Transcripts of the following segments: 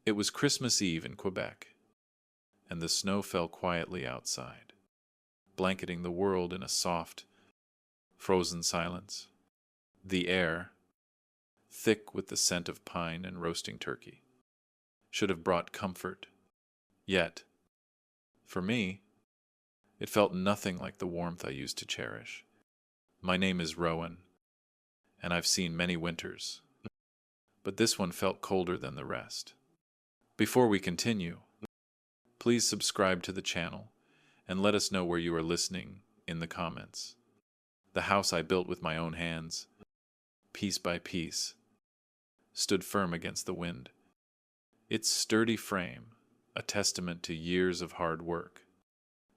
It was Christmas Eve in Quebec, and the snow fell quietly outside, blanketing the world in a soft, frozen silence. The air, thick with the scent of pine and roasting turkey, should have brought comfort. Yet, for me, it felt nothing like the warmth I used to cherish. My name is Rowan, and I've seen many winters, but this one felt colder than the rest. Before we continue, please subscribe to the channel and let us know where you are listening in the comments. The house I built with my own hands, piece by piece, stood firm against the wind. Its sturdy frame, a testament to years of hard work.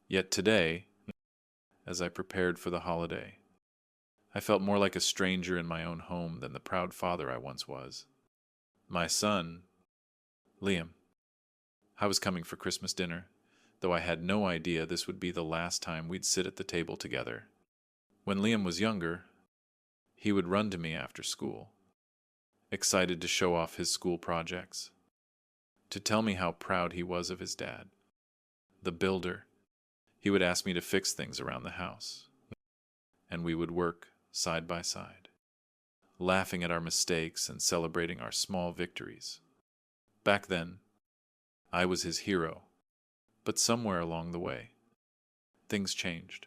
Yet today, as I prepared for the holiday, I felt more like a stranger in my own home than the proud father I once was. My son, Liam, I was coming for Christmas dinner, though I had no idea this would be the last time we'd sit at the table together. When Liam was younger, he would run to me after school, excited to show off his school projects, to tell me how proud he was of his dad, the builder. He would ask me to fix things around the house, and we would work side by side, laughing at our mistakes and celebrating our small victories. Back then, I was his hero, but somewhere along the way, things changed.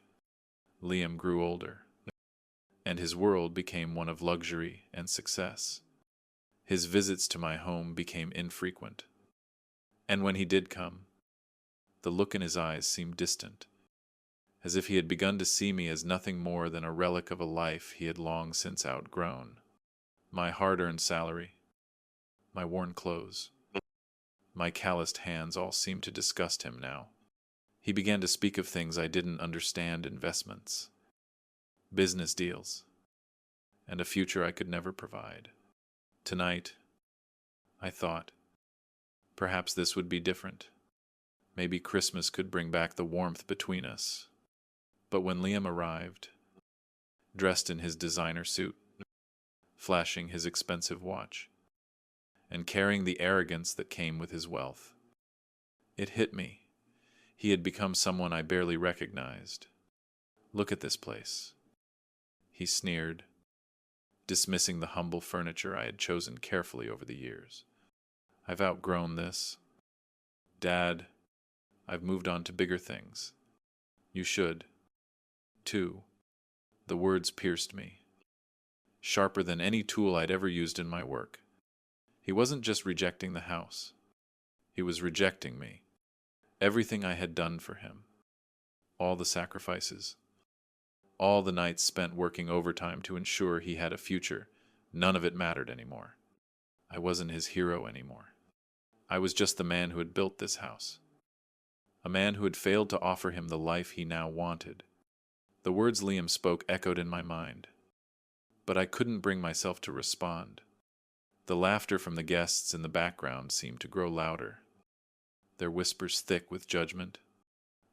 Liam grew older, and his world became one of luxury and success. His visits to my home became infrequent, and when he did come, the look in his eyes seemed distant, as if he had begun to see me as nothing more than a relic of a life he had long since outgrown. My hard-earned salary, my worn clothes, my calloused hands all seemed to disgust him now. He began to speak of things I didn't understand: investments, business deals, and a future I could never provide. Tonight, I thought, perhaps this would be different. Maybe Christmas could bring back the warmth between us. But when Liam arrived, dressed in his designer suit, flashing his expensive watch, and carrying the arrogance that came with his wealth, it hit me. He had become someone I barely recognized. "Look at this place," he sneered, dismissing the humble furniture I had chosen carefully over the years. "I've outgrown this. Dad, I've moved on to bigger things. You should, too." The words pierced me, sharper than any tool I'd ever used in my work. He wasn't just rejecting the house. He was rejecting me. Everything I had done for him. All the sacrifices. All the nights spent working overtime to ensure he had a future. None of it mattered anymore. I wasn't his hero anymore. I was just the man who had built this house. A man who had failed to offer him the life he now wanted. The words Liam spoke echoed in my mind, but I couldn't bring myself to respond. The laughter from the guests in the background seemed to grow louder, their whispers thick with judgment.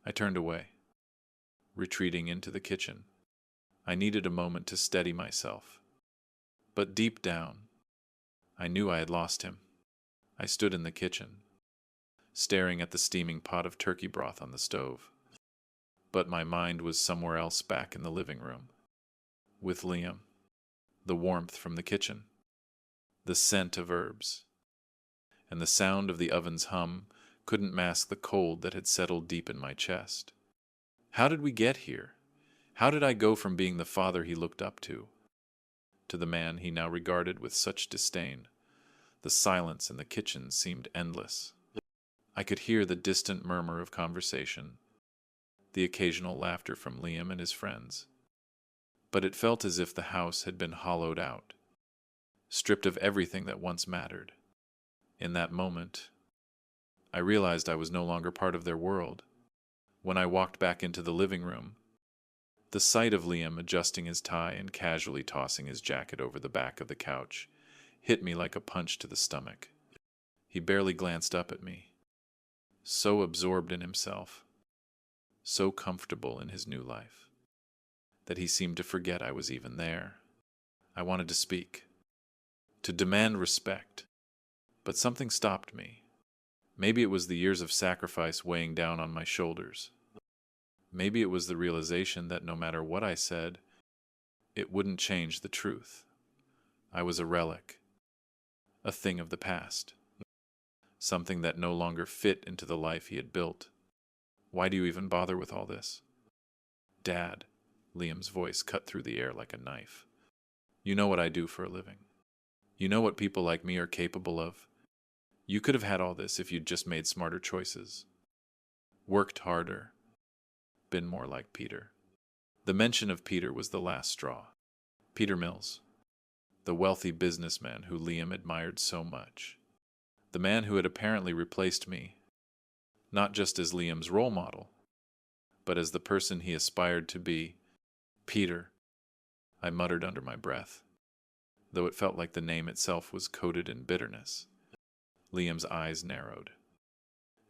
I turned away, retreating into the kitchen. I needed a moment to steady myself. But deep down, I knew I had lost him. I stood in the kitchen, staring at the steaming pot of turkey broth on the stove. But my mind was somewhere else, back in the living room, with Liam, the warmth from the kitchen, the scent of herbs, and the sound of the oven's hum couldn't mask the cold that had settled deep in my chest. How did we get here? How did I go from being the father he looked up to the man he now regarded with such disdain? The silence in the kitchen seemed endless. I could hear the distant murmur of conversation, the occasional laughter from Liam and his friends. But it felt as if the house had been hollowed out, stripped of everything that once mattered. In that moment, I realized I was no longer part of their world. When I walked back into the living room, the sight of Liam adjusting his tie and casually tossing his jacket over the back of the couch hit me like a punch to the stomach. He barely glanced up at me, so absorbed in himself, so comfortable in his new life, that he seemed to forget I was even there. I wanted to speak, to demand respect, but something stopped me. Maybe it was the years of sacrifice weighing down on my shoulders. Maybe it was the realization that no matter what I said, it wouldn't change the truth. I was a relic, a thing of the past, something that no longer fit into the life he had built. Why do you even bother with all this? Dad, Liam's voice cut through the air like a knife. You know what I do for a living. You know what people like me are capable of. You could have had all this if you'd just made smarter choices. Worked harder. Been more like Peter. The mention of Peter was the last straw. Peter Mills, the wealthy businessman who Liam admired so much. The man who had apparently replaced me, not just as Liam's role model, but as the person he aspired to be. Peter, I muttered under my breath, though it felt like the name itself was coated in bitterness. Liam's eyes narrowed,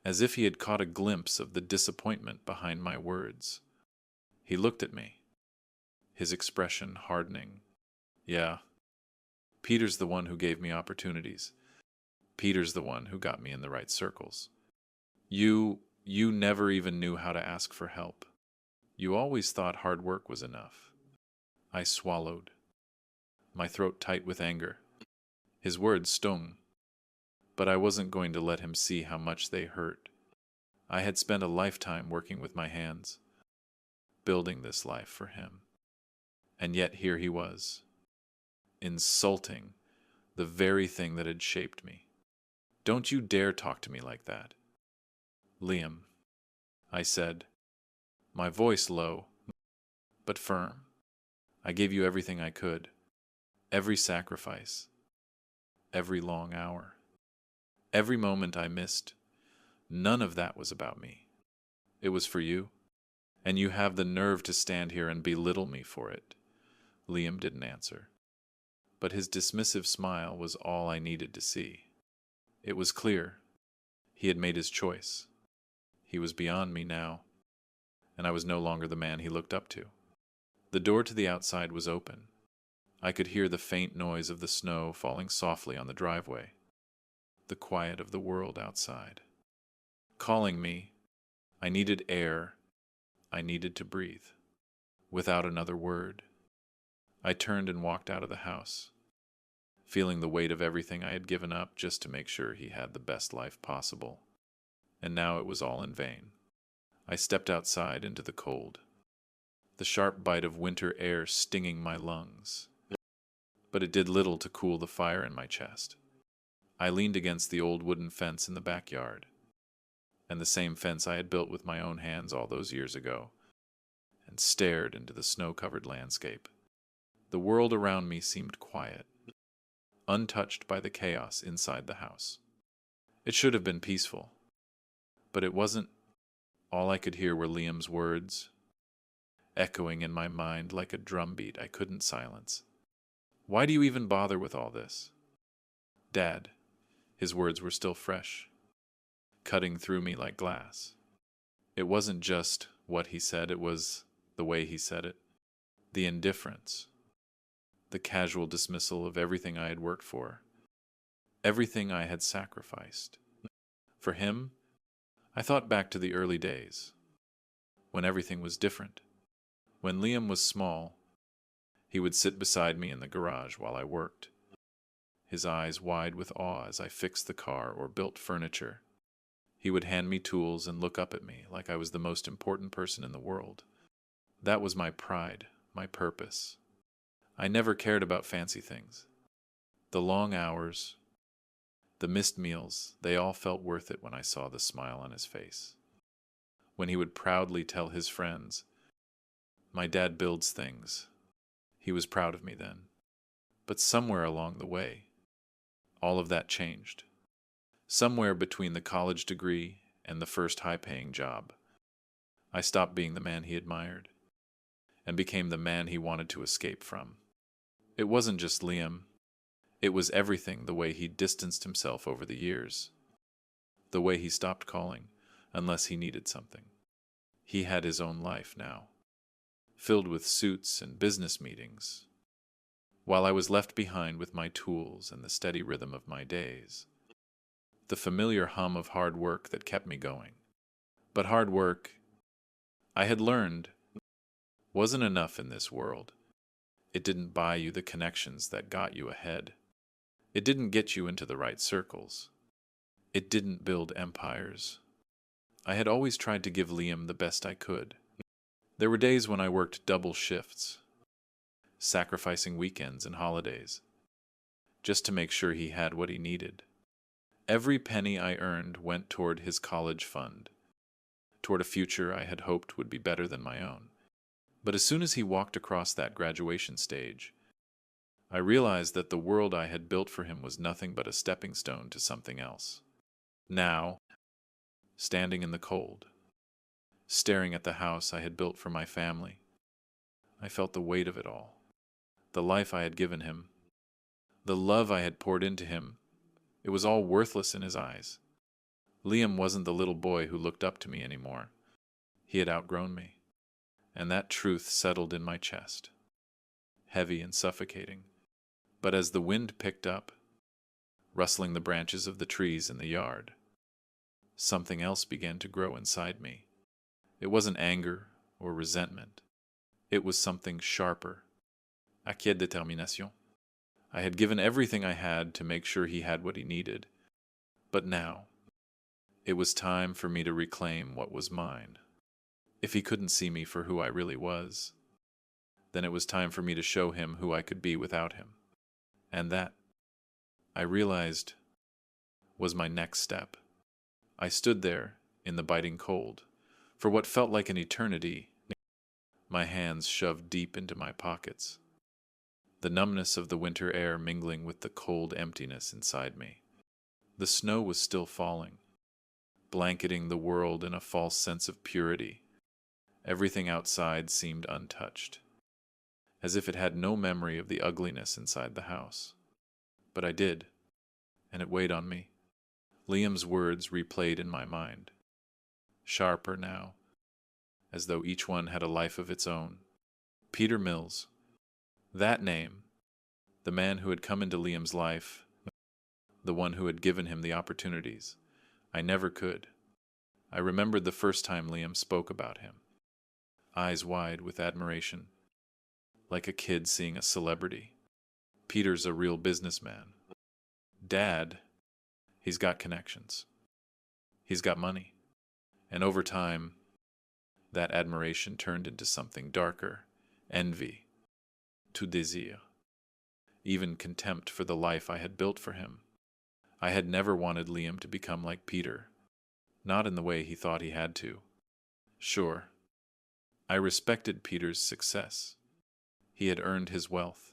as if he had caught a glimpse of the disappointment behind my words. He looked at me, his expression hardening. Yeah, Peter's the one who gave me opportunities. Peter's the one who got me in the right circles. You never even knew how to ask for help. You always thought hard work was enough. I swallowed, my throat tight with anger. His words stung, but I wasn't going to let him see how much they hurt. I had spent a lifetime working with my hands, building this life for him. And yet here he was, insulting the very thing that had shaped me. Don't you dare talk to me like that. Liam, I said, my voice low, but firm. I gave you everything I could, every sacrifice, every long hour, every moment I missed. None of that was about me. It was for you, and you have the nerve to stand here and belittle me for it. Liam didn't answer, but his dismissive smile was all I needed to see. It was clear. He had made his choice. He was beyond me now, and I was no longer the man he looked up to. The door to the outside was open. I could hear the faint noise of the snow falling softly on the driveway, the quiet of the world outside. Calling me, I needed air. I needed to breathe. Without another word, I turned and walked out of the house, feeling the weight of everything I had given up just to make sure he had the best life possible. And now it was all in vain. I stepped outside into the cold, the sharp bite of winter air stinging my lungs. But it did little to cool the fire in my chest. I leaned against the old wooden fence in the backyard, and the same fence I had built with my own hands all those years ago, and stared into the snow-covered landscape. The world around me seemed quiet, untouched by the chaos inside the house. It should have been peaceful, but it wasn't. All I could hear were Liam's words, echoing in my mind like a drumbeat I couldn't silence. Why do you even bother with all this? Dad, his words were still fresh, cutting through me like glass. It wasn't just what he said, it was the way he said it. The indifference, the casual dismissal of everything I had worked for, everything I had sacrificed. For him, I thought back to the early days, when everything was different. When Liam was small, he would sit beside me in the garage while I worked, his eyes wide with awe as I fixed the car or built furniture. He would hand me tools and look up at me like I was the most important person in the world. That was my pride, my purpose. I never cared about fancy things. The long hours, the missed meals, they all felt worth it when I saw the smile on his face. When he would proudly tell his friends, "My dad builds things." He was proud of me then. But somewhere along the way, all of that changed. Somewhere between the college degree and the first high-paying job, I stopped being the man he admired and became the man he wanted to escape from. It wasn't just Liam. It was everything, the way he distanced himself over the years, the way he stopped calling unless he needed something. He had his own life now, filled with suits and business meetings, while I was left behind with my tools and the steady rhythm of my days. the familiar hum of hard work that kept me going. But hard work, I had learned, wasn't enough in this world. It didn't buy you the connections that got you ahead. It didn't get you into the right circles. It didn't build empires. I had always tried to give Liam the best I could. There were days when I worked double shifts, sacrificing weekends and holidays, just to make sure he had what he needed. Every penny I earned went toward his college fund, toward a future I had hoped would be better than my own. But as soon as he walked across that graduation stage, I realized that the world I had built for him was nothing but a stepping stone to something else. Now, standing in the cold, staring at the house I had built for my family, I felt the weight of it all. The life I had given him, the love I had poured into him, it was all worthless in his eyes. Liam wasn't the little boy who looked up to me anymore. He had outgrown me, and that truth settled in my chest, heavy and suffocating. But as the wind picked up, rustling the branches of the trees in the yard, something else began to grow inside me. It wasn't anger or resentment. It was something sharper. Acquiescence détermination. I had given everything I had to make sure he had what he needed. But now, it was time for me to reclaim what was mine. If he couldn't see me for who I really was, then it was time for me to show him who I could be without him. And that, I realized, was my next step. I stood there in the biting cold for what felt like an eternity, my hands shoved deep into my pockets, the numbness of the winter air mingling with the cold emptiness inside me. The snow was still falling, blanketing the world in a false sense of purity. Everything outside seemed untouched, as if it had no memory of the ugliness inside the house. But I did, and it weighed on me. Liam's words replayed in my mind, sharper now, as though each one had a life of its own. Peter Mills. That name, the man who had come into Liam's life, the one who had given him the opportunities I never could. I remembered the first time Liam spoke about him, eyes wide with admiration, like a kid seeing a celebrity. Peter's a real businessman. Dad, he's got connections. He's got money. And over time, that admiration turned into something darker, envy, tout désir, even contempt for the life I had built for him. I had never wanted Liam to become like Peter, not in the way he thought he had to. Sure, I respected Peter's success. He had earned his wealth,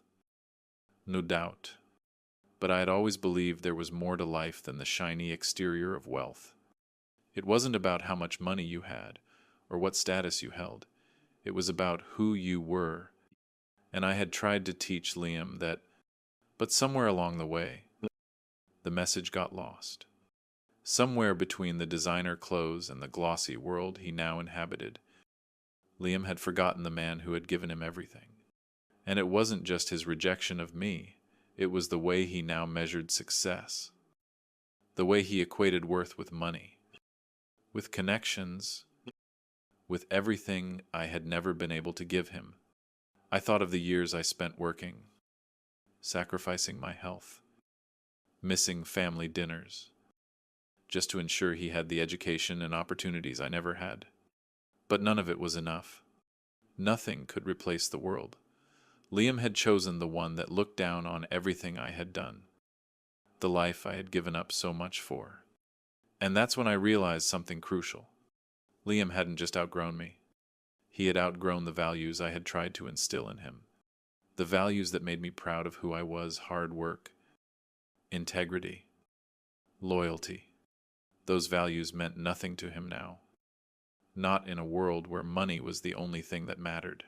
no doubt, but I had always believed there was more to life than the shiny exterior of wealth. It wasn't about how much money you had or what status you held. It was about who you were, and I had tried to teach Liam that, but somewhere along the way, the message got lost. Somewhere between the designer clothes and the glossy world he now inhabited, Liam had forgotten the man who had given him everything. And it wasn't just his rejection of me, it was the way he now measured success, the way he equated worth with money, with connections, with everything I had never been able to give him. I thought of the years I spent working, sacrificing my health, missing family dinners, just to ensure he had the education and opportunities I never had. But none of it was enough. Nothing could replace the world. Liam had chosen the one that looked down on everything I had done, the life I had given up so much for. And that's when I realized something crucial. Liam hadn't just outgrown me. He had outgrown the values I had tried to instill in him. The values that made me proud of who I was: hard work, integrity, loyalty. Those values meant nothing to him now. Not in a world where money was the only thing that mattered.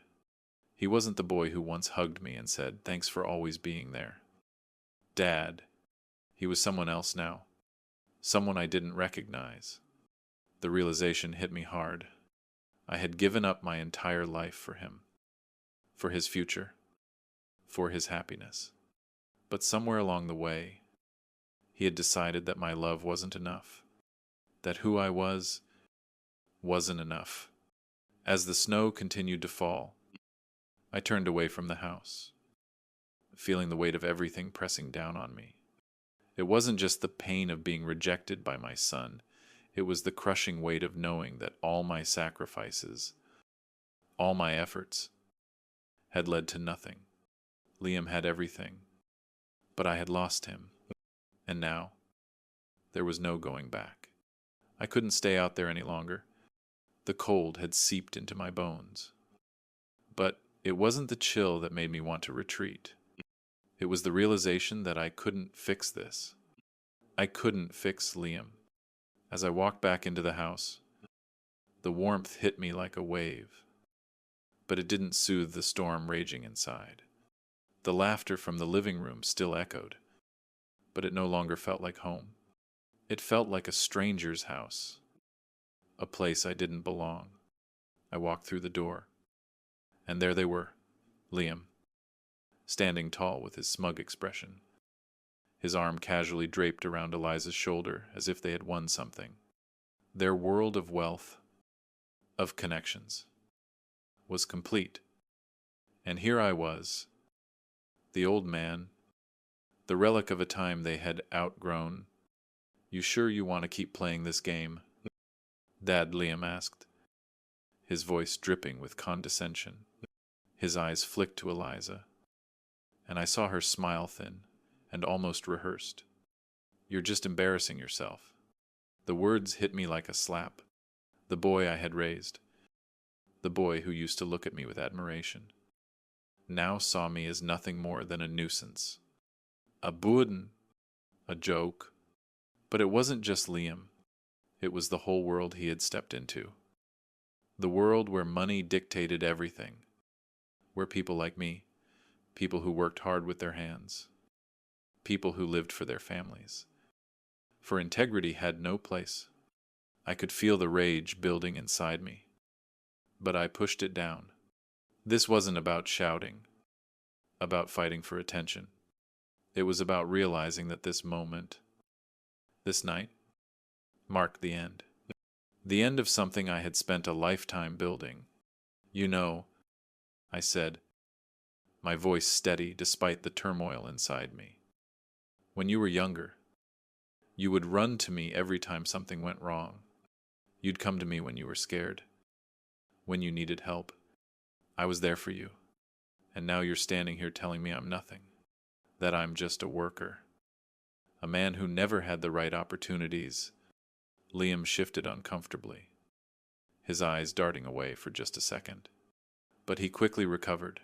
He wasn't the boy who once hugged me and said, "Thanks for always being there." Dad. He was someone else now. Someone I didn't recognize. The realization hit me hard. I had given up my entire life for him, for his future, for his happiness. But somewhere along the way, He had decided that my love wasn't enough, that who I was wasn't enough. As the snow continued to fall, I turned away from the house, feeling the weight of everything pressing down on me. It wasn't just the pain of being rejected by my son, it was the crushing weight of knowing that all my sacrifices, all my efforts, had led to nothing. Liam had everything, but I had lost him, and now there was no going back. I couldn't stay out there any longer. The cold had seeped into my bones. But it wasn't the chill that made me want to retreat. It was the realization that I couldn't fix this. I couldn't fix Liam. As I walked back into the house, the warmth hit me like a wave, but it didn't soothe the storm raging inside. The laughter from the living room still echoed, but it no longer felt like home. It felt like a stranger's house, a place I didn't belong. I walked through the door, and there they were, Liam, standing tall with his smug expression, his arm casually draped around Eliza's shoulder as if they had won something. Their world of wealth, of connections, was complete. And here I was, the old man, the relic of a time they had outgrown. "You sure you want to keep playing this game?" Dad, Liam asked, his voice dripping with condescension. His eyes flicked to Eliza, and I saw her smile thin and almost rehearsed. "You're just embarrassing yourself." The words hit me like a slap. The boy I had raised, the boy who used to look at me with admiration, now saw me as nothing more than a nuisance, a burden, a joke. But it wasn't just Liam. It was the whole world he had stepped into. The world where money dictated everything, where people like me, people who worked hard with their hands, people who lived for their families, for integrity had no place. I could feel the rage building inside me, but I pushed it down. This wasn't about shouting, about fighting for attention. It was about realizing that this moment, this night, marked the end. The end of something I had spent a lifetime building. "You know," I said, my voice steady despite the turmoil inside me, "when you were younger, you would run to me every time something went wrong. You'd come to me when you were scared, when you needed help. I was there for you. And now you're standing here telling me I'm nothing, that I'm just a worker, a man who never had the right opportunities." Liam shifted uncomfortably, his eyes darting away for just a second. But he quickly recovered,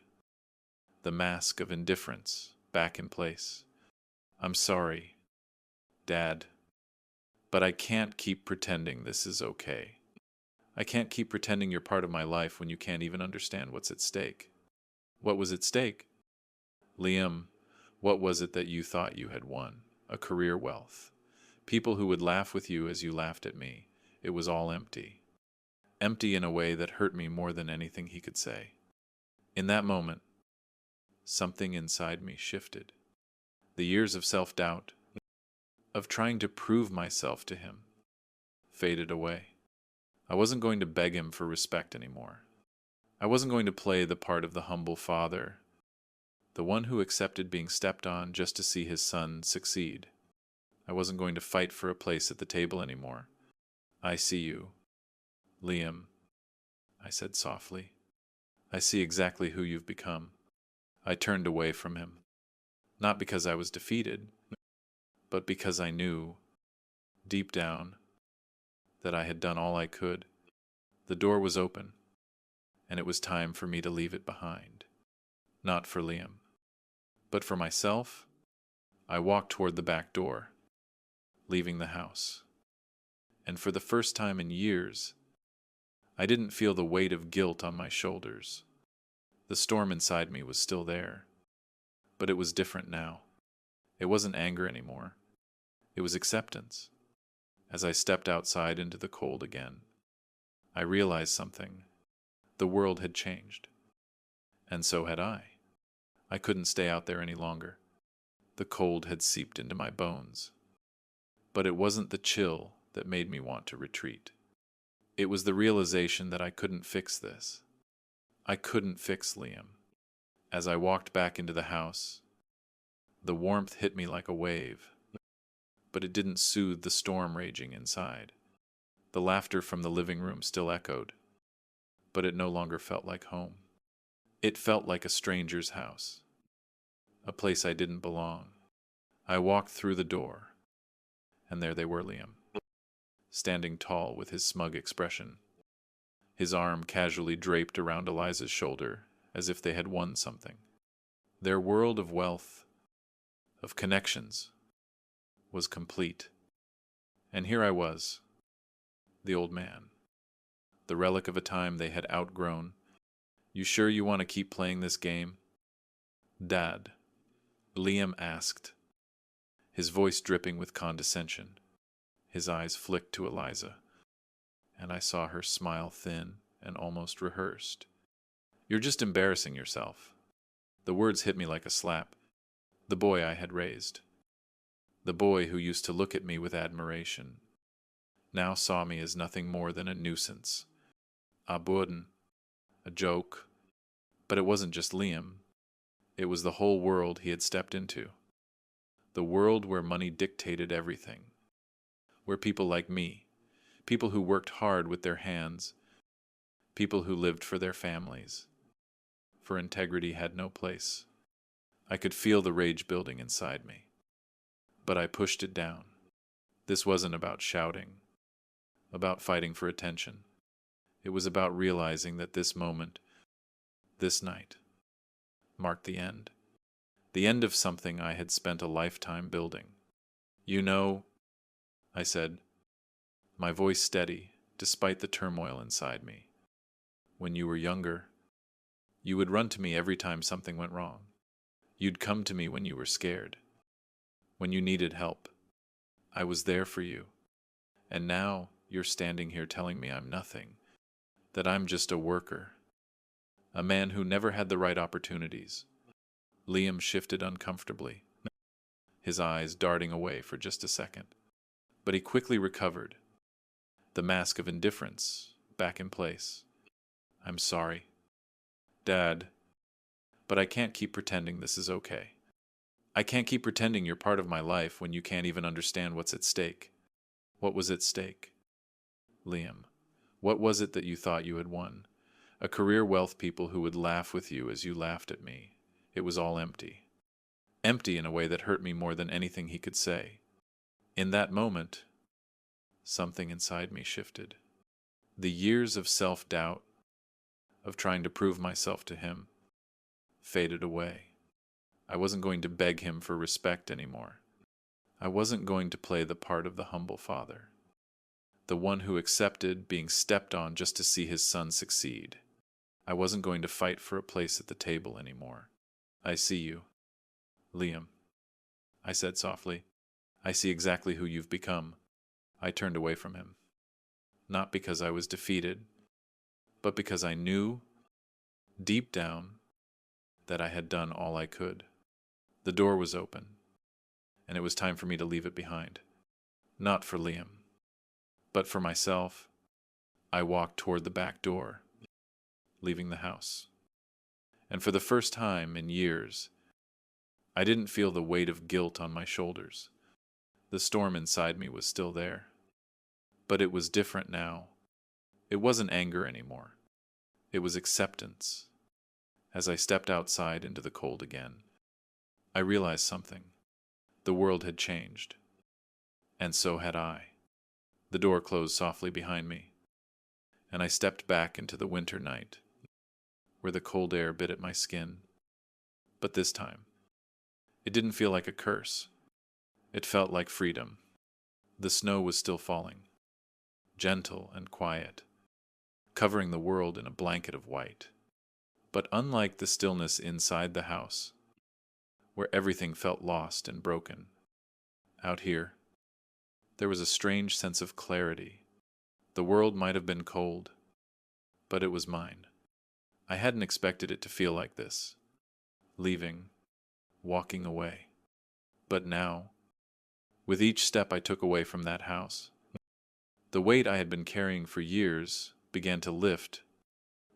the mask of indifference back in place. "I'm sorry, Dad, but I can't keep pretending this is okay. I can't keep pretending you're part of my life when you can't even understand what's at stake." "What was at stake?" "Liam, what was it that you thought you had won? A career wealth. People who would laugh with you as you laughed at me. It was all empty. Empty in a way that hurt me more than anything he could say." In that moment, something inside me shifted. The years of self-doubt, of trying to prove myself to him, faded away. I wasn't going to beg him for respect anymore. I wasn't going to play the part of the humble father, the one who accepted being stepped on just to see his son succeed. I wasn't going to fight for a place at the table anymore. "I see you, Liam," I said softly. "I see exactly who you've become." I turned away from him, not because I was defeated, but because I knew, deep down, that I had done all I could. The door was open, and it was time for me to leave it behind. Not for Liam, but for myself. I walked toward the back door, leaving the house. And for the first time in years, I didn't feel the weight of guilt on my shoulders. The storm inside me was still there, but it was different now. It wasn't anger anymore. It was acceptance. As I stepped outside into the cold again, I realized something. The world had changed. And so had I. I couldn't stay out there any longer. The cold had seeped into my bones. But it wasn't the chill that made me want to retreat. It was the realization that I couldn't fix this. I couldn't fix Liam. As I walked back into the house, the warmth hit me like a wave, but it didn't soothe the storm raging inside. The laughter from the living room still echoed, but it no longer felt like home. It felt like a stranger's house, a place I didn't belong. I walked through the door, and there they were, Liam, standing tall with his smug expression, his arm casually draped around Eliza's shoulder as if they had won something. Their world of wealth, of connections, was complete. And here I was, the old man, the relic of a time they had outgrown. "You sure you want to keep playing this game?" "Dad," Liam asked, his voice dripping with condescension. His eyes flicked to Eliza, and I saw her smile thin and almost rehearsed. "You're just embarrassing yourself." The words hit me like a slap. The boy I had raised, the boy who used to look at me with admiration, now saw me as nothing more than a nuisance, a burden, a joke. But it wasn't just Liam. It was the whole world he had stepped into. The world where money dictated everything. Where people like me, people who worked hard with their hands, people who lived for their families, for integrity had no place. I could feel the rage building inside me, but I pushed it down. This wasn't about shouting, about fighting for attention. It was about realizing that this moment, this night, marked the end of something I had spent a lifetime building. "You know," I said, my voice steady despite the turmoil inside me, "when you were younger, you would run to me every time something went wrong. You'd come to me when you were scared, when you needed help. I was there for you. And now you're standing here telling me I'm nothing, that I'm just a worker, a man who never had the right opportunities." Liam shifted uncomfortably, his eyes darting away for just a second. But he quickly recovered, the mask of indifference back in place. "I'm sorry, Dad, but I can't keep pretending this is okay. I can't keep pretending you're part of my life when you can't even understand what's at stake." "What was at stake?" "Liam, what was it that you thought you had won? A career, wealth, people who would laugh with you as you laughed at me. It was all empty. Empty in a way that hurt me more than anything he could say." In that moment, something inside me shifted. The years of self-doubt, of trying to prove myself to him, faded away. I wasn't going to beg him for respect anymore. I wasn't going to play the part of the humble father, the one who accepted being stepped on just to see his son succeed. I wasn't going to fight for a place at the table anymore. "I see you, Liam," I said softly. "I see exactly who you've become." I turned away from him, not because I was defeated, but because I knew, deep down, that I had done all I could. The door was open, and it was time for me to leave it behind. Not for Liam, but for myself. I walked toward the back door, leaving the house. And for the first time in years, I didn't feel the weight of guilt on my shoulders. The storm inside me was still there. But it was different now. It wasn't anger anymore. It was acceptance. As I stepped outside into the cold again, I realized something. The world had changed. And so had I. The door closed softly behind me, and I stepped back into the winter night, where the cold air bit at my skin. But this time, it didn't feel like a curse. It felt like freedom. The snow was still falling, gentle and quiet, covering the world in a blanket of white. But unlike the stillness inside the house, where everything felt lost and broken, out here, there was a strange sense of clarity. The world might have been cold, but it was mine. I hadn't expected it to feel like this, leaving, walking away. But now, With each step I took away from that house, the weight I had been carrying for years began to lift.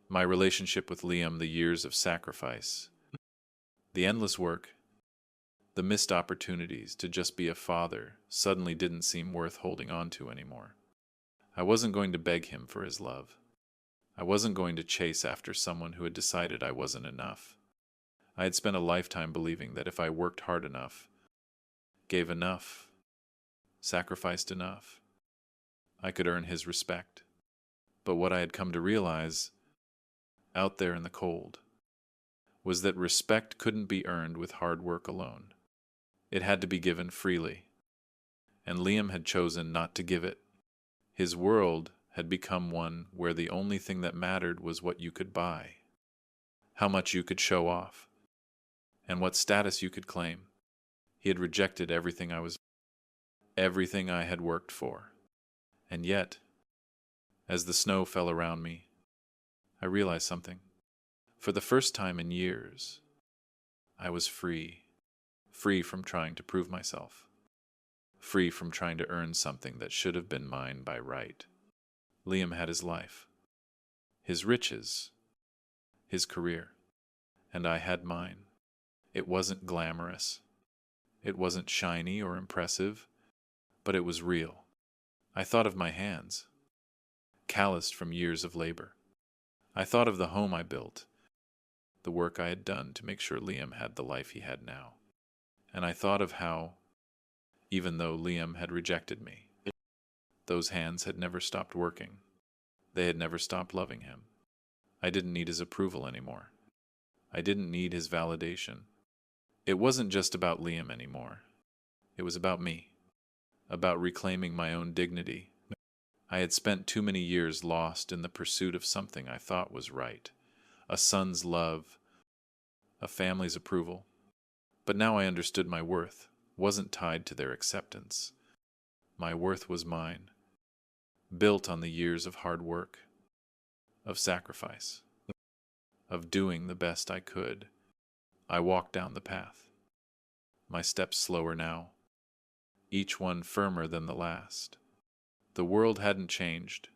My relationship with Liam, the years of sacrifice, the endless work, the missed opportunities to just be a father suddenly didn't seem worth holding on to anymore. I wasn't going to beg him for his love. I wasn't going to chase after someone who had decided I wasn't enough. I had spent a lifetime believing that if I worked hard enough, gave enough, sacrificed enough, I could earn his respect. But what I had come to realize, out there in the cold, was that respect couldn't be earned with hard work alone. It had to be given freely, and Liam had chosen not to give it. His world had become one where the only thing that mattered was what you could buy, how much you could show off, and what status you could claim. He had rejected everything I had worked for. And yet, as the snow fell around me, I realized something. For the first time in years, I was free from trying to prove myself, free from trying to earn something that should have been mine by right. Liam had his life, his riches, his career, and I had mine. It wasn't glamorous, it wasn't shiny or impressive, but it was real. I thought of my hands, calloused from years of labor. I thought of the home I built, the work I had done to make sure Liam had the life he had now. And I thought of how, even though Liam had rejected me, those hands had never stopped working. They had never stopped loving him. I didn't need his approval anymore. I didn't need his validation. It wasn't just about Liam anymore. It was about me, about reclaiming my own dignity. I had spent too many years lost in the pursuit of something I thought was right, a son's love, a family's approval. But now I understood my worth wasn't tied to their acceptance. My worth was mine, built on the years of hard work, of sacrifice, of doing the best I could. I walked down the path, my steps slower now, each one firmer than the last. The world hadn't changed,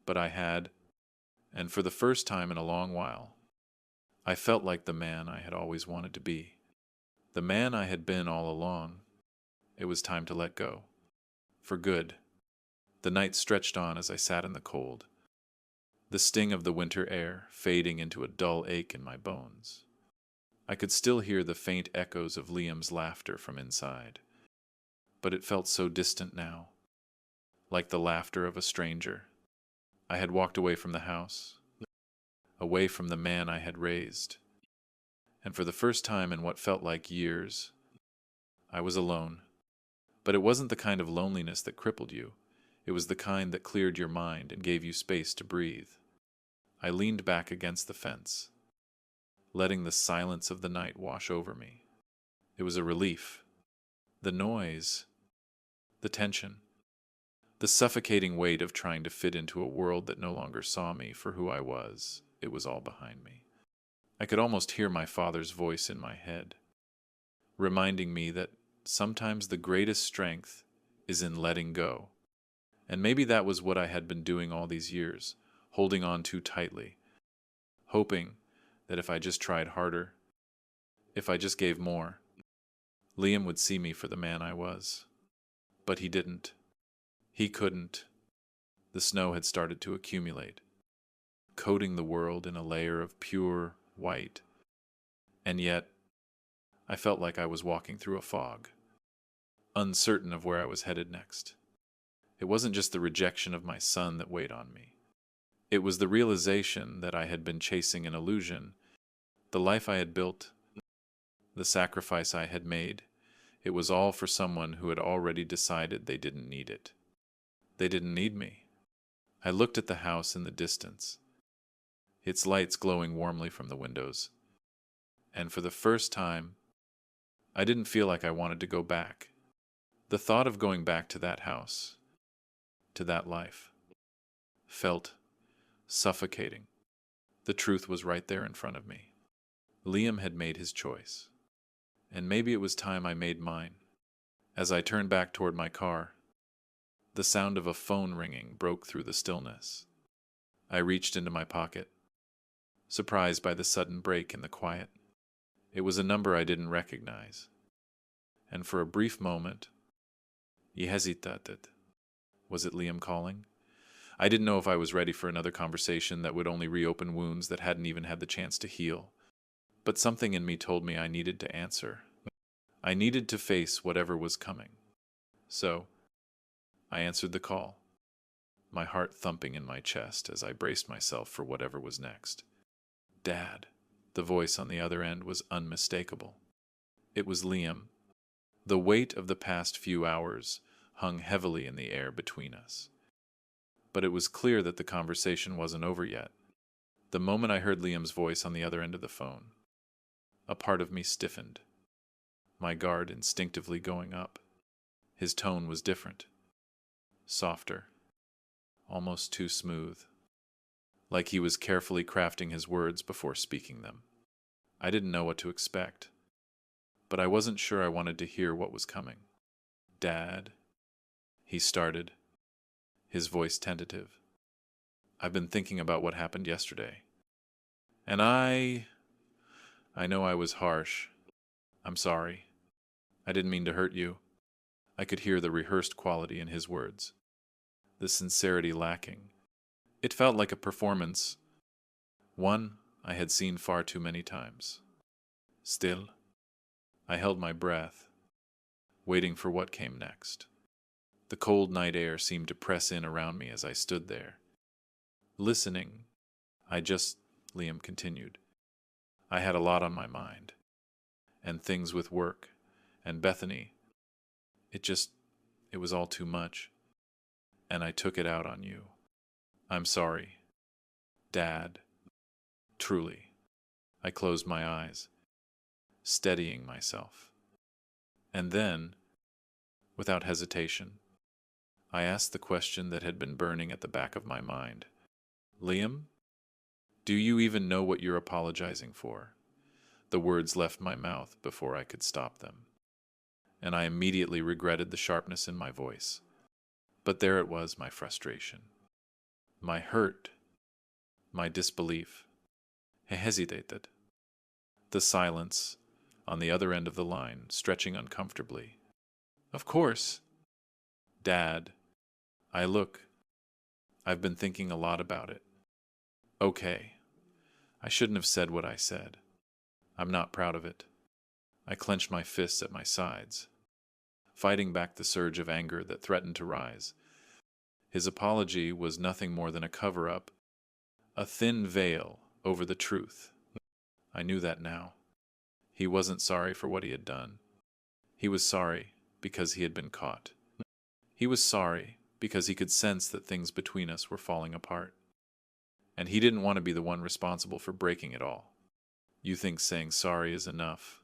but I had, and for the first time in a long while, I felt like the man I had always wanted to be. The man I had been all along. It was time to let go. For good. The night stretched on as I sat in the cold, the sting of the winter air fading into a dull ache in my bones. I could still hear the faint echoes of Liam's laughter from inside, but it felt so distant now, like the laughter of a stranger. I had walked away from the house, away from the man I had raised, and for the first time in what felt like years, I was alone. But it wasn't the kind of loneliness that crippled you. It was the kind that cleared your mind and gave you space to breathe. I leaned back against the fence, letting the silence of the night wash over me. It was a relief. The noise, the tension, the suffocating weight of trying to fit into a world that no longer saw me for who I was, it was all behind me. I could almost hear my father's voice in my head, reminding me that sometimes the greatest strength is in letting go. And maybe that was what I had been doing all these years, holding on too tightly, hoping that if I just tried harder, if I just gave more, Liam would see me for the man I was. But he didn't. He couldn't. The snow had started to accumulate, coating the world in a layer of pure white. And yet, I felt like I was walking through a fog, uncertain of where I was headed next. It wasn't just the rejection of my son that weighed on me. It was the realization that I had been chasing an illusion. The life I had built, the sacrifice I had made, it was all for someone who had already decided they didn't need it. They didn't need me. I looked at the house in the distance, its lights glowing warmly from the windows, and for the first time, I didn't feel like I wanted to go back. The thought of going back to that house, to that life, felt suffocating. The truth was right there in front of me. Liam had made his choice, and maybe it was time I made mine. As I turned back toward my car, the sound of a phone ringing broke through the stillness. I reached into my pocket, surprised by the sudden break in the quiet. It was a number I didn't recognize, and for a brief moment, I hesitated. Was it Liam calling? I didn't know if I was ready for another conversation that would only reopen wounds that hadn't even had the chance to heal. But something in me told me I needed to answer. I needed to face whatever was coming. So, I answered the call, my heart thumping in my chest as I braced myself for whatever was next. Dad. The voice on the other end was unmistakable. It was Liam. The weight of the past few hours hung heavily in the air between us. But it was clear that the conversation wasn't over yet. The moment I heard Liam's voice on the other end of the phone, a part of me stiffened, my guard instinctively going up. His tone was different, softer, almost too smooth, like he was carefully crafting his words before speaking them. I didn't know what to expect, but I wasn't sure I wanted to hear what was coming. Dad, he started, his voice tentative. I've been thinking about what happened yesterday. And I know I was harsh. I'm sorry. I didn't mean to hurt you. I could hear the rehearsed quality in his words, the sincerity lacking. It felt like a performance, one I had seen far too many times. Still, I held my breath, waiting for what came next. The cold night air seemed to press in around me as I stood there. Listening, Liam continued. I had a lot on my mind, and things with work, and Bethany. It was all too much, and I took it out on you. I'm sorry, Dad. Truly. I closed my eyes, steadying myself. And then, without hesitation, I asked the question that had been burning at the back of my mind. Liam, do you even know what you're apologizing for? The words left my mouth before I could stop them, and I immediately regretted the sharpness in my voice. But there it was, my frustration, my hurt, my disbelief. I hesitated. The silence on the other end of the line, stretching uncomfortably. Of course. Dad, I've been thinking a lot about it. Okay. I shouldn't have said what I said. I'm not proud of it. I clenched my fists at my sides, fighting back the surge of anger that threatened to rise. His apology was nothing more than a cover-up, a thin veil over the truth. I knew that now. He wasn't sorry for what he had done. He was sorry because he had been caught. He was sorry because he could sense that things between us were falling apart. And he didn't want to be the one responsible for breaking it all. You think saying sorry is enough?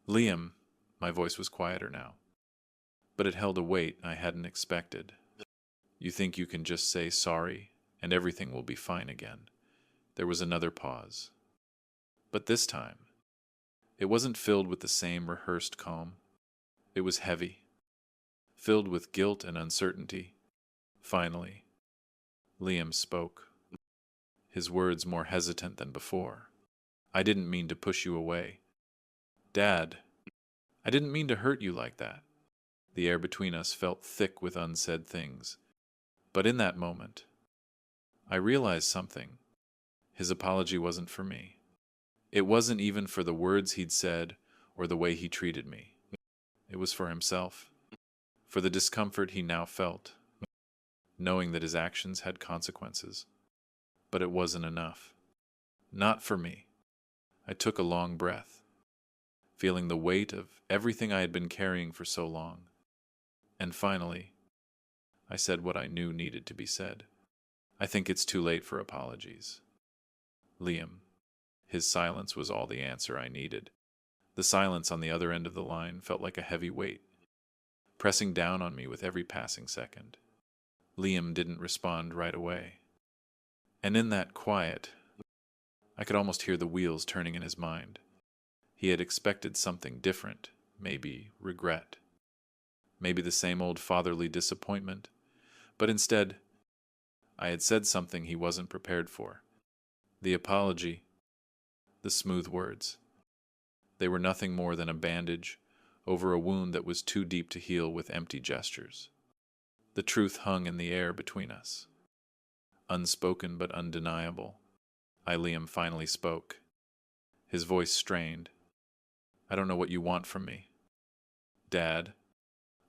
Liam, my voice was quieter now, but it held a weight I hadn't expected. You think you can just say sorry and everything will be fine again? There was another pause. But this time, it wasn't filled with the same rehearsed calm. It was heavy, filled with guilt and uncertainty. Finally, Liam spoke, his words more hesitant than before. I didn't mean to push you away. Dad, I didn't mean to hurt you like that. The air between us felt thick with unsaid things. But in that moment, I realized something. His apology wasn't for me. It wasn't even for the words he'd said or the way he treated me. It was for himself, for the discomfort he now felt, knowing that his actions had consequences. But it wasn't enough. Not for me. I took a long breath, feeling the weight of everything I had been carrying for so long. And finally, I said what I knew needed to be said. I think it's too late for apologies. Liam. His silence was all the answer I needed. The silence on the other end of the line felt like a heavy weight, pressing down on me with every passing second. Liam didn't respond right away. And in that quiet, I could almost hear the wheels turning in his mind. He had expected something different, maybe regret. maybe the same old fatherly disappointment, but instead, I had said something he wasn't prepared for. The apology, the smooth words. They were nothing more than a bandage over a wound that was too deep to heal with empty gestures. The truth hung in the air between us. Unspoken but undeniable, Liam finally spoke. His voice strained. I don't know what you want from me. Dad,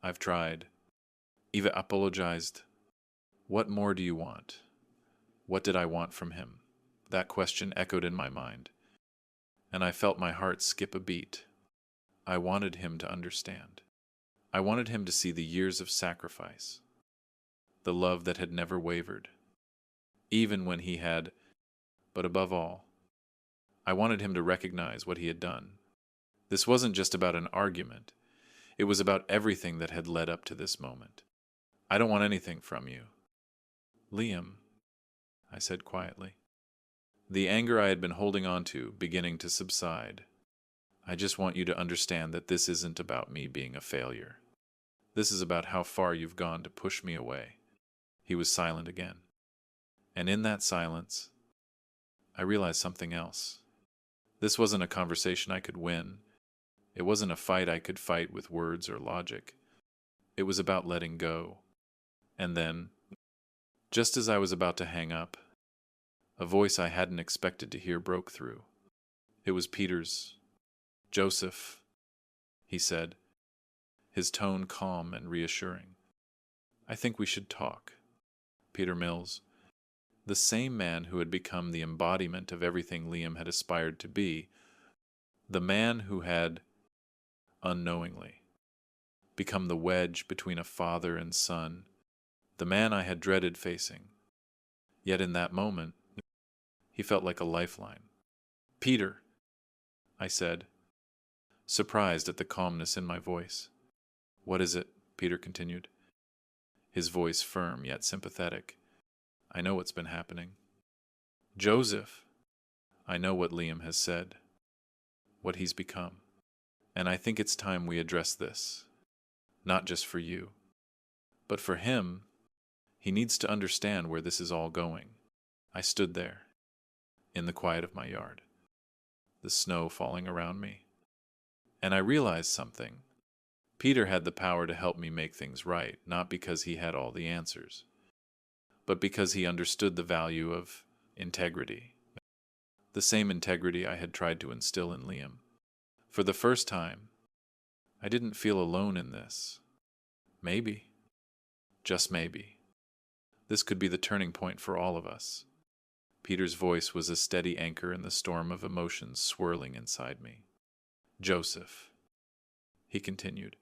I've tried. Eva apologized. What more do you want? What did I want from him? That question echoed in my mind, and I felt my heart skip a beat. I wanted him to understand. I wanted him to see the years of sacrifice, the love that had never wavered, even when he had, but above all, I wanted him to recognize what he had done. This wasn't just about an argument. It was about everything that had led up to this moment. I don't want anything from you. Liam, I said quietly, the anger I had been holding on to beginning to subside. I just want you to understand that this isn't about me being a failure. This is about how far you've gone to push me away. He was silent again. And in that silence, I realized something else. This wasn't a conversation I could win. It wasn't a fight I could fight with words or logic. It was about letting go. And then, just as I was about to hang up, a voice I hadn't expected to hear broke through. It was Peter's. Joseph, he said, his tone calm and reassuring. I think we should talk. Peter Mills, the same man who had become the embodiment of everything Liam had aspired to be, the man who had, unknowingly, become the wedge between a father and son, the man I had dreaded facing. Yet in that moment, he felt like a lifeline. Peter, I said, surprised at the calmness in my voice. What is it? Peter continued, his voice firm yet sympathetic. I know what's been happening. Joseph, I know what Liam has said, what he's become. And I think it's time we address this, not just for you, but for him. He needs to understand where this is all going. I stood there, in the quiet of my yard, the snow falling around me, and I realized something. Peter had the power to help me make things right, not because he had all the answers, but because he understood the value of integrity, the same integrity I had tried to instill in Liam. For the first time, I didn't feel alone in this. Maybe, just maybe, this could be the turning point for all of us. Peter's voice was a steady anchor in the storm of emotions swirling inside me. Joseph, he continued,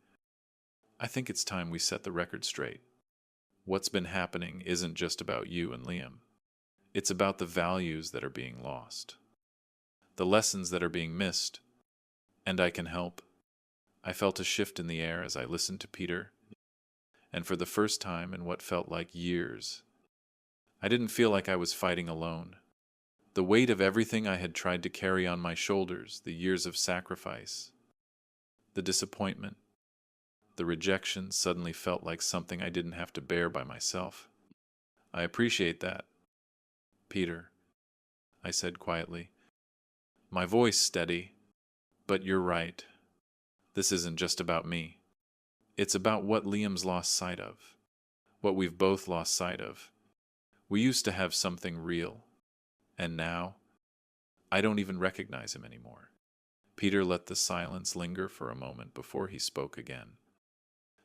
I think it's time we set the record straight. What's been happening isn't just about you and Liam. It's about the values that are being lost, the lessons that are being missed, and I can help. I felt a shift in the air as I listened to Peter, and for the first time in what felt like years, I didn't feel like I was fighting alone. The weight of everything I had tried to carry on my shoulders, the years of sacrifice, the disappointment, the rejection suddenly felt like something I didn't have to bear by myself. I appreciate that, Peter, I said quietly, my voice steady. But you're right. This isn't just about me. It's about what Liam's lost sight of, what we've both lost sight of. We used to have something real, and now I don't even recognize him anymore. Peter let the silence linger for a moment before he spoke again,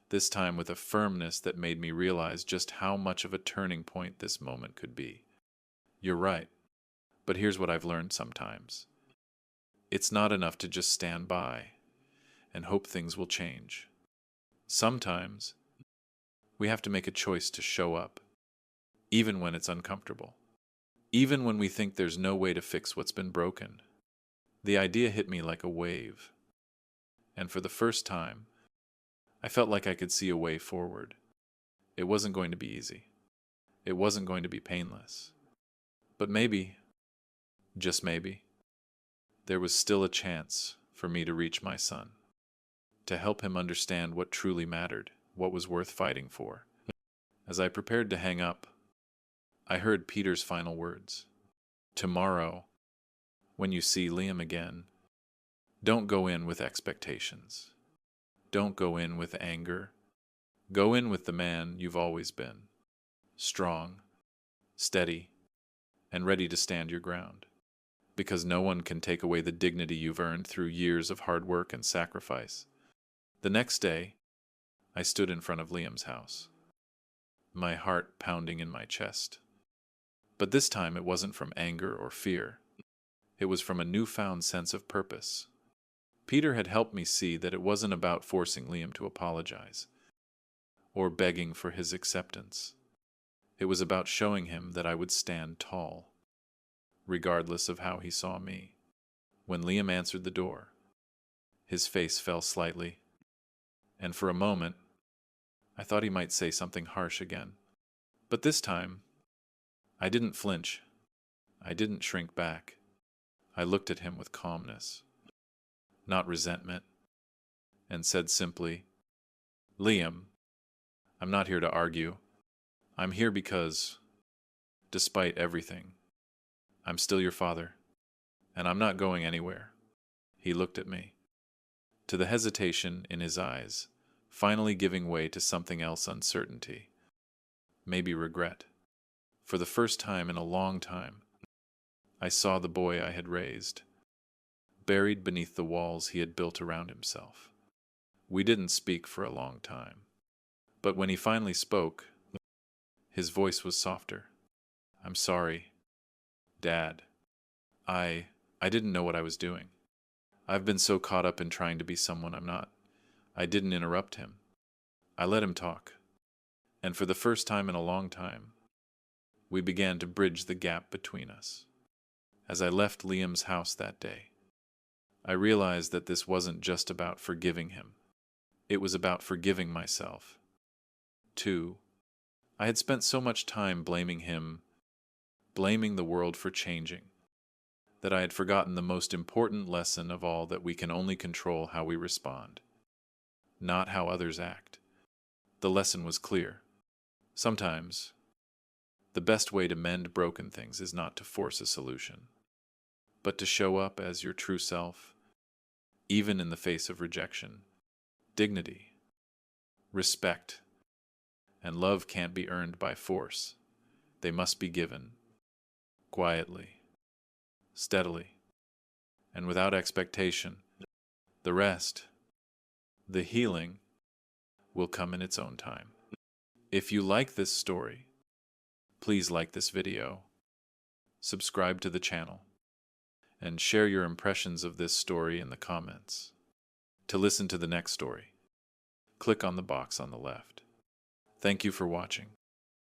this time with a firmness that made me realize just how much of a turning point this moment could be. You're right, but here's what I've learned sometimes. It's not enough to just stand by and hope things will change. Sometimes we have to make a choice to show up, even when it's uncomfortable, even when we think there's no way to fix what's been broken. The idea hit me like a wave, and for the first time, I felt like I could see a way forward. It wasn't going to be easy. It wasn't going to be painless. But maybe, just maybe, there was still a chance for me to reach my son, to help him understand what truly mattered. what was worth fighting for. As I prepared to hang up, I heard Peter's final words. Tomorrow, when you see Liam again, don't go in with expectations. Don't go in with anger. Go in with the man you've always been. Strong, steady, and ready to stand your ground. Because no one can take away the dignity you've earned through years of hard work and sacrifice. The next day, I stood in front of Liam's house, my heart pounding in my chest. But this time it wasn't from anger or fear. It was from a newfound sense of purpose. Peter had helped me see that it wasn't about forcing Liam to apologize or begging for his acceptance. It was about showing him that I would stand tall, regardless of how he saw me. When Liam answered the door, his face fell slightly, and for a moment, I thought he might say something harsh again. But this time, I didn't flinch. I didn't shrink back. I looked at him with calmness, not resentment, and said simply, Liam, I'm not here to argue. I'm here because, despite everything, I'm still your father, and I'm not going anywhere. He looked at me, to the hesitation in his eyes, finally giving way to something else, uncertainty, maybe regret. For the first time in a long time, I saw the boy I had raised, buried beneath the walls he had built around himself. We didn't speak for a long time, but when he finally spoke, his voice was softer. I'm sorry, Dad. I didn't know what I was doing. I've been so caught up in trying to be someone I'm not. I didn't interrupt him. I let him talk. And for the first time in a long time, we began to bridge the gap between us. As I left Liam's house that day, I realized that this wasn't just about forgiving him. It was about forgiving myself, too. I had spent so much time blaming him, blaming the world for changing, that I had forgotten the most important lesson of all, that we can only control how we respond, not how others act. The lesson was clear. Sometimes, the best way to mend broken things is not to force a solution, but to show up as your true self, even in the face of rejection. Dignity, respect, and love can't be earned by force. They must be given, quietly, steadily, and without expectation. The rest, the healing, will come in its own time. If you like this story, please like this video, subscribe to the channel, and share your impressions of this story in the comments. To listen to the next story, click on the box on the left. Thank you for watching.